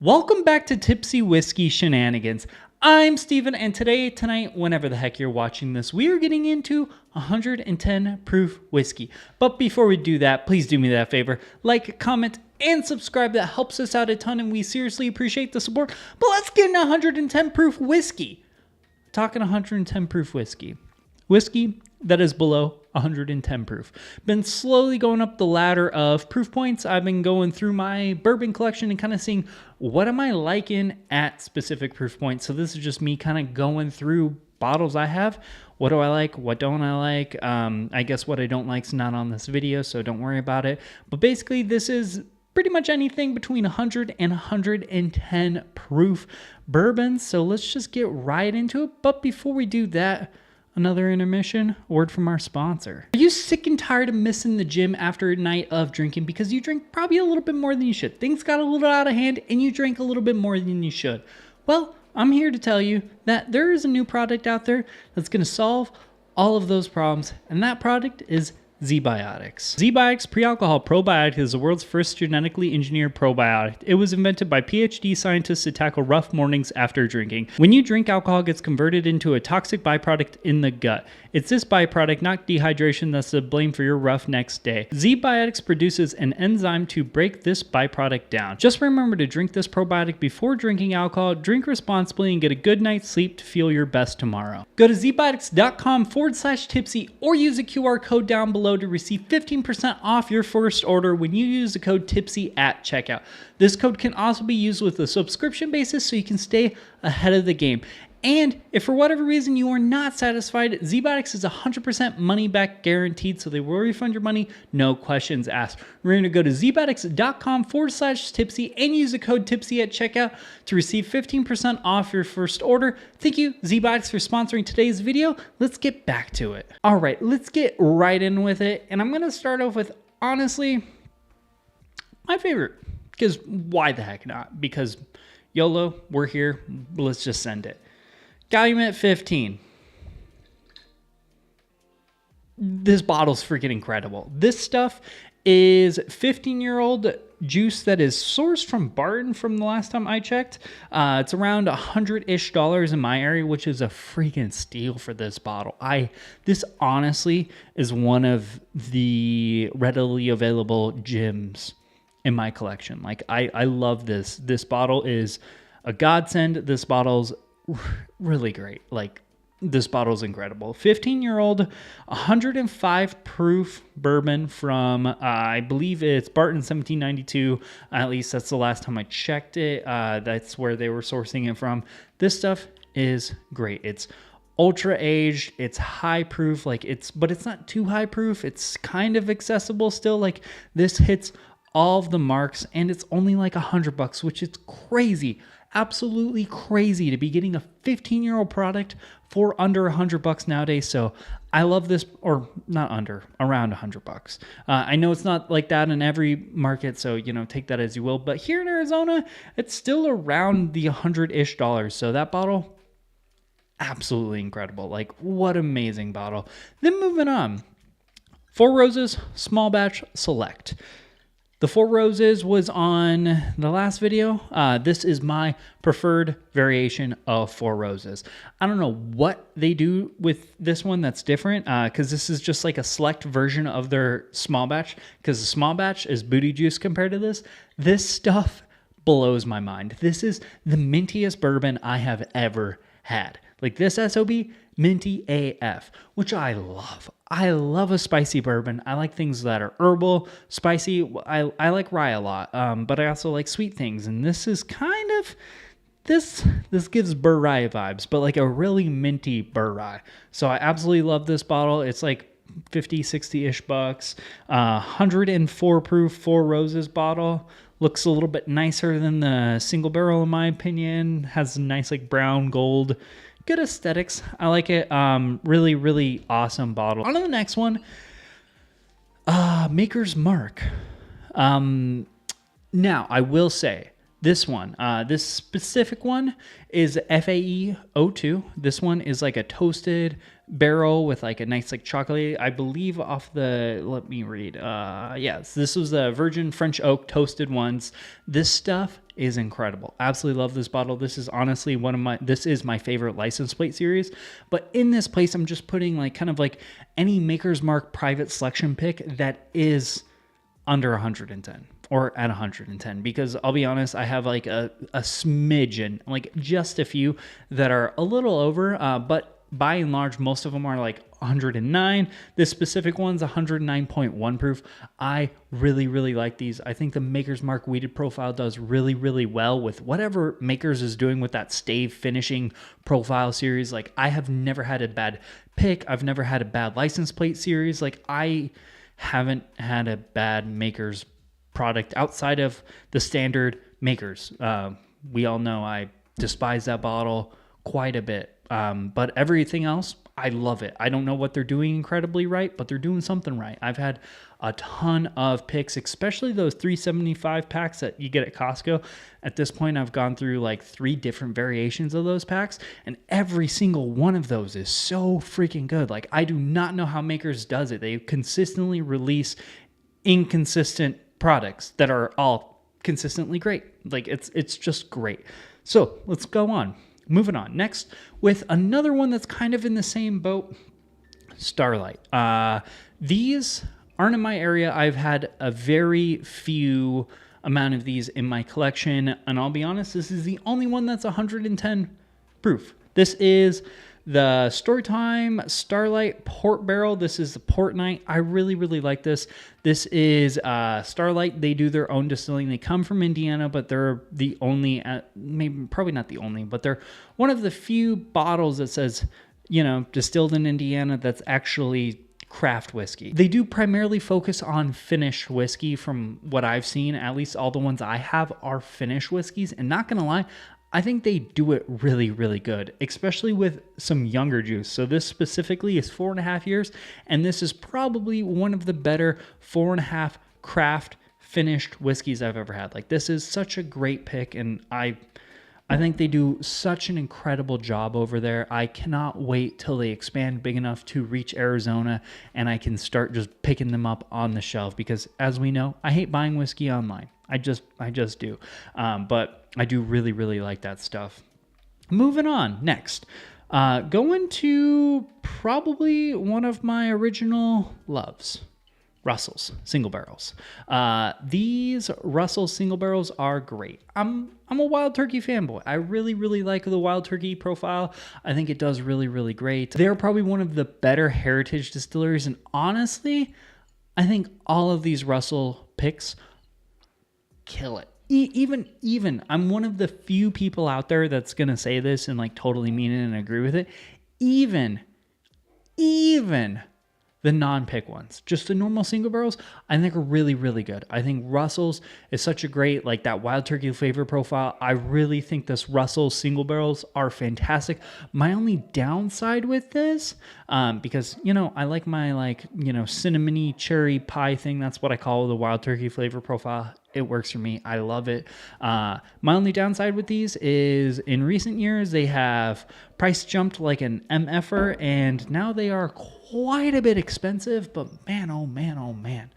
Welcome back to Tipsy Whiskey Shenanigans. I'm Steven, and tonight, whenever the heck you're watching this, we are getting into 110 proof whiskey. But before we do that, please do me that favor. Like, comment, and subscribe. That helps us out a ton, and we seriously appreciate the support. But let's get into 110 proof whiskey. Talking 110 proof whiskey. Whiskey that is below 110 proof. Been slowly going up the ladder of proof points. I've been going through my bourbon collection and kind of seeing what am I liking at specific proof points. So this is just me kind of going through bottles I have. What do I like? What don't I like? I guess what I don't like is not on this video, so don't worry about it. But basically this is pretty much anything between 100 and 110 proof bourbons. So let's just get right into it. But before we do that, another intermission, word from our sponsor. Are you sick and tired of missing the gym after a night of drinking because you drink probably a little bit more than you should? Things got a little out of hand and you drank a little bit more than you should. Well, I'm here to tell you that there is a new product out there that's going to solve all of those problems, and that product is ZBox. ZBox Pre-Alcohol Probiotic is the world's first genetically engineered probiotic. It was invented by PhD scientists to tackle rough mornings after drinking. When you drink alcohol, it gets converted into a toxic byproduct in the gut. It's this byproduct, not dehydration, that's to blame for your rough next day. ZBox produces an enzyme to break this byproduct down. Just remember to drink this probiotic before drinking alcohol, drink responsibly, and get a good night's sleep to feel your best tomorrow. Go to zbox.com/tipsy or use the QR code down below to receive 15% off your first order when you use the code TIPSY at checkout. This code can also be used with a subscription basis so you can stay ahead of the game. And if for whatever reason you are not satisfied, ZBox is 100% money back guaranteed, so they will refund your money, no questions asked. We're going to go to zbox.com/tipsy and use the code TIPSY at checkout to receive 15% off your first order. Thank you, ZBox, for sponsoring today's video. Let's get back to it. All right, let's get right in with it. And I'm going to start off with, honestly, my favorite. Because why the heck not? Because YOLO, we're here. Let's just send it. Calumet 15. This bottle's freaking incredible. This stuff is 15-year-old juice that is sourced from Barton from the last time I checked. It's around $100-ish in my area, which is a freaking steal for this bottle. This honestly is one of the readily available gems in my collection. Like I love this. This bottle is a godsend. This bottle's really great. Like, this bottle's incredible. 15-year-old 105 proof bourbon from I believe it's Barton 1792. At least that's the last time I checked it. That's where they were sourcing it from. This stuff is great. It's ultra aged, it's high proof, but it's not too high proof. It's kind of accessible still. Like, this hits all of the marks, and it's only like $100, which is crazy. Absolutely crazy to be getting a 15-year-old product for under $100 nowadays. So I love this, or not under, around $100. I know it's not like that in every market, so take that as you will. But here in Arizona, it's still around the $100-ish. So that bottle, absolutely incredible. Like, what amazing bottle. Then moving on, Four Roses Small Batch Select. The Four Roses was on the last video. This is my preferred variation of Four Roses. I don't know what they do with this one that's different, because this is just like a select version of their small batch, because the small batch is booty juice compared to this. This stuff blows my mind. This is the mintiest bourbon I have ever had. Like, this SOB, minty AF, which I love. I love a spicy bourbon. I like things that are herbal, spicy. I like rye a lot, but I also like sweet things. And this is kind of, this gives Burr Rye vibes, but like a really minty Burr Rye. So I absolutely love this bottle. It's like 50, 60-ish bucks. 104 proof Four Roses bottle. Looks a little bit nicer than the single barrel in my opinion. Has a nice like brown gold. Good aesthetics. I like it. Really, really awesome bottle. On to the next one. Maker's Mark. Now, I will say, This one, this specific one is FAE02. This one is like a toasted barrel with like a nice like chocolate. I believe off the, let me read. Yes, this was the Virgin French Oak toasted ones. This stuff is incredible. Absolutely love this bottle. This is honestly this is my favorite license plate series. But in this place, I'm just putting like kind of like any Maker's Mark private selection pick that is under 110 or at 110, because I'll be honest, I have like a smidgen, like just a few that are a little over, but by and large, most of them are like 109. This specific one's 109.1 proof. I really, really like these. I think the Maker's Mark weeded profile does really, really well with whatever Maker's is doing with that stave finishing profile series. Like, I have never had a bad pick. I've never had a bad license plate series. Like, I haven't had a bad Maker's product outside of the standard Maker's. We all know I despise that bottle quite a bit. But everything else, I love it. I don't know what they're doing incredibly right, but they're doing something right. I've had a ton of picks, especially those 375 packs that you get at Costco. At this point, I've gone through like 3 different variations of those packs, and every single one of those is so freaking good. Like, I do not know how Makers does it. They consistently release inconsistent products that are all consistently great. Like, it's just great. So let's go on. Moving on. Next, with another one that's kind of in the same boat, Starlight. These aren't in my area. I've had a very few amount of these in my collection, and I'll be honest, this is the only one that's 110 proof. This is the Storytime Starlight Port Barrel. This is the Port Night. I really, really like this. This is Starlight. They do their own distilling. They come from Indiana, but they're the only, maybe probably not the only, but they're one of the few bottles that says, you know, distilled in Indiana that's actually craft whiskey. They do primarily focus on Finnish whiskey from what I've seen. At least all the ones I have are Finnish whiskeys. And not going to lie, I think they do it really, really good, especially with some younger juice. So this specifically is 4.5 years, and this is probably one of the better 4.5 craft finished whiskeys I've ever had. Like, this is such a great pick, and I think they do such an incredible job over there. I cannot wait till they expand big enough to reach Arizona and I can start just picking them up on the shelf, because as we know, I hate buying whiskey online. I just do. But I do really, really like that stuff. Moving on. Next, going to probably one of my original loves. Russell's single barrels. These Russell's single barrels are great. I'm a Wild Turkey fanboy. I really, really like the Wild Turkey profile. I think it does really, really great. They're probably one of the better heritage distilleries, and honestly, I think all of these Russell picks kill it. Even I'm one of the few people out there that's gonna say this and like totally mean it and agree with it. Even the non-pick ones, just the normal single barrels, I think are really, really good. I think Russell's is such a great, like, that Wild Turkey flavor profile. I really think this Russell's single barrels are fantastic. My only downside with this, because, you know, I like my, like, you know, cinnamony cherry pie thing. That's what I call the Wild Turkey flavor profile. It works for me. I love it. My only downside with these is in recent years, they have price jumped like an MFer, and now they are quite a bit expensive, but man, oh man, oh man,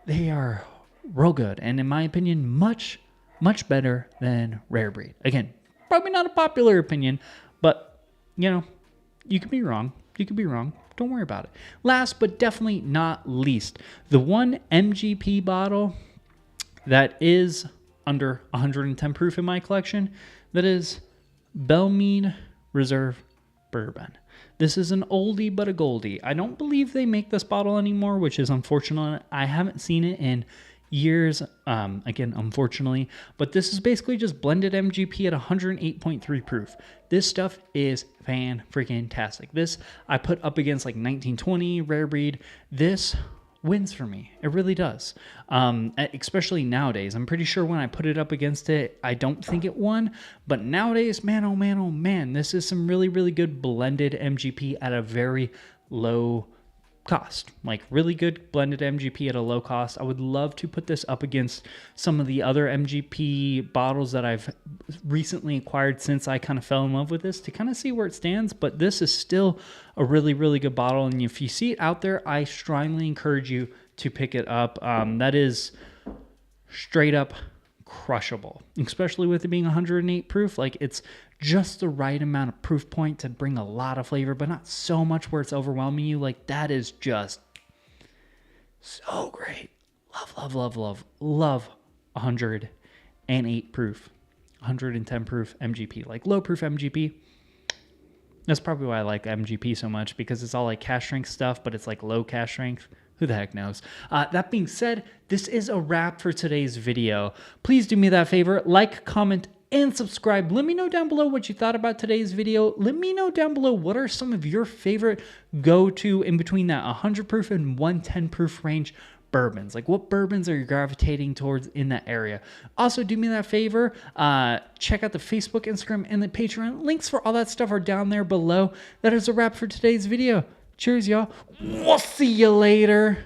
they are real good. And in my opinion, much, much better than Rare Breed. Again, probably not a popular opinion, but you know, you could be wrong. You could be wrong. Don't worry about it. Last, but definitely not least, the one MGP bottle that is under 110 proof in my collection, that is Belma Reserve Bourbon. This is an oldie but a goldie. I don't believe they make this bottle anymore, which is unfortunate. I haven't seen it in years, again, unfortunately, but this is basically just blended MGP at 108.3 proof. This stuff is fan-freaking-tastic. This I put up against like 1920, Rare Breed. This wins for me. It really does. Especially nowadays. I'm pretty sure when I put it up against it, I don't think it won. But nowadays, man, oh man, this is some really, really good blended MGP at a very low cost, like really good blended MGP at a low cost. I would love to put this up against some of the other MGP bottles that I've recently acquired since I kind of fell in love with this, to kind of see where it stands. But this is still a really, really good bottle. And if you see it out there, I strongly encourage you to pick it up. That is straight up crushable, especially with it being 108 proof. Like, it's just the right amount of proof point to bring a lot of flavor, but not so much where it's overwhelming you. Like, that is just so great. Love 108 proof, 110 proof MGP, like low proof MGP. That's probably why I like MGP so much, because it's all like cask strength stuff, but it's like low cask strength. Who the heck knows? That being said, this is a wrap for today's video. Please do me that favor, like, comment, and subscribe. Let me know down below what you thought about today's video. Let me know down below what are some of your favorite go-to in between that 100 proof and 110 proof range bourbons. Like, what bourbons are you gravitating towards in that area? Also, do me that favor, check out the Facebook, Instagram, and the Patreon. Links for all that stuff are down there below. That is a wrap for today's video. Cheers, y'all. We'll see you later.